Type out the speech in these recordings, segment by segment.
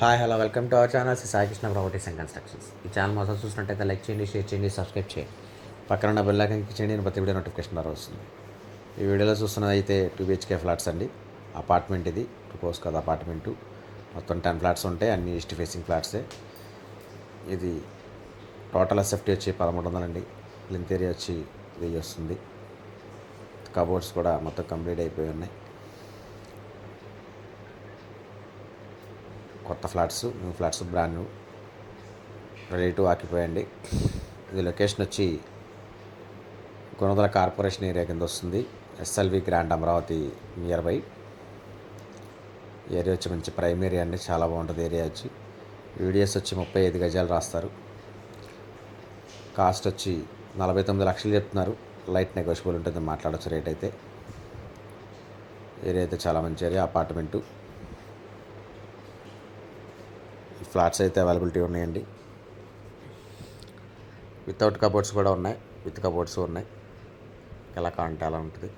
Hi hello welcome to our channel Sai Krishna properties and constructions. ఈ channel మొదలు చూసినట్టయితే like చేయండి, షేర్ చేయండి, సబ్స్క్రైబ్ చేయండి. పక్కన ఉన్న బెల్ ఐకాన్ క్లిక్ చేయండి. నేను ప్రతి వీడియో నోటిఫికేషన్ ద్వారా వస్తుంది. ఈ వీడియోలో చూస్తున్నది అయితే 2 BHK ఫ్లాట్స్ అండి. అపార్ట్మెంట్ ఇది, ప్రపోజ్ కదా అపార్ట్మెంటు. మొత్తం 10 ఫ్లాట్స్ ఉంటాయి, అన్ని ఈస్ట్ ఫేసింగ్ ఫ్లాట్సే. ఇది టోటల్ ఎస్ఎఫ్టీ వచ్చి 1300 అండి. లెంత్ ఏరియా వచ్చి 1000 వస్తుంది. కబోర్డ్స్ కూడా మొత్తం కంప్లీట్ అయిపోయి ఉన్నాయి. కొత్త flats, new flats, brand new, ready to occupy అండి. ఇది లొకేషన్ వచ్చి గుణదల కార్పొరేషన్ ఏరియా కింద వస్తుంది. SLV grand Amaravati near by. Area వచ్చి మంచి ప్రైమ్ ఏరియా అండి, చాలా బాగుంటుంది ఏరియా వచ్చి. యూడిఎస్ వచ్చి 35 గజాలు రాస్తారు. కాస్ట్ వచ్చి 49 లక్షలు చెప్తున్నారు. లైట్ నెగోషియబుల్ ఉంటుంది, మాట్లాడచ్చు రేట్ అయితే. ఏరియా అయితే చాలా మంచి ఏరియా, అపార్ట్మెంటు. ఫ్లాట్స్ అయితే అవైలబిలిటీ ఉన్నాయండి. వితౌట్ కబోర్డ్స్ కూడా ఉన్నాయి, విత్ కబోర్డ్స్ ఉన్నాయి. ఎలా కావాలంటే అలా ఉంటుంది.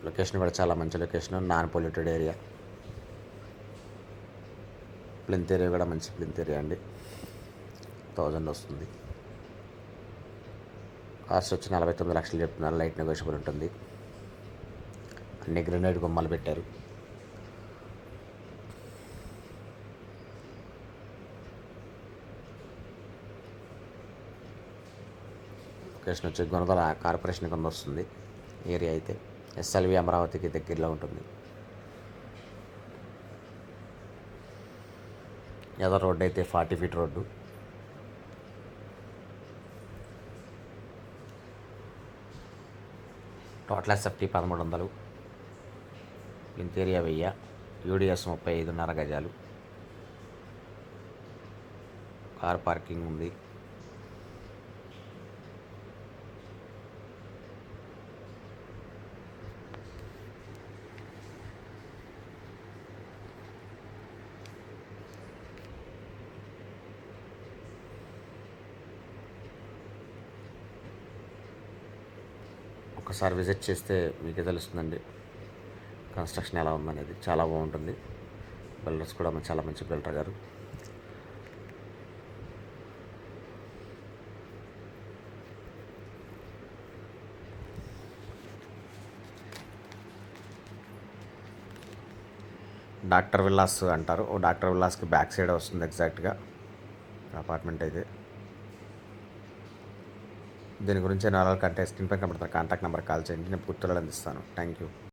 లొకేషన్ కూడా చాలా మంచి location, non polluted area. Plinth area కూడా మంచి ప్లింత్ ఏరియా అండి. 1000 వస్తుంది. కాస్ట్ వచ్చి 49 లక్షలు చెప్తున్నారు. లైట్ నెగోషియబుల్ ఉంటుంది. అన్ని గ్రెనైడ్ గుమ్మాలు పెట్టారు. లొకేషన్ వచ్చి గుణదల కార్పొరేషన్ కింద వస్తుంది ఏరియా అయితే. ఎస్ఎల్వి అమరావతికి దగ్గరలో ఉంటుంది. ఏదో రోడ్డు అయితే 40 feet road. Total SFT 1300, plinth area 1000, UDS 35.5 గజాలు. కార్ పార్కింగ్ ఉంది. ఒకసారి విజిట్ చేస్తే మీకే తెలుస్తుందండి కన్స్ట్రక్షన్ ఎలా ఉందనేది. చాలా బాగుంటుంది. బిల్డర్స్ కూడా చాలా మంచి బిల్డర్ గారు. డాక్టర్ విల్లాస్ అంటారు. డాక్టర్ విల్లాస్కి బ్యాక్ సైడ్ వస్తుంది ఎగ్జాక్ట్గా అపార్ట్మెంట్ అయితే. దీని గురించి నాలుగు కంటే స్క్రీన్ పై కనబడుతున్న కాంటాక్ట్ నెంబర్ కాల్ చేయండి, నేను పూర్తిగా అందిస్తాను. Thank you.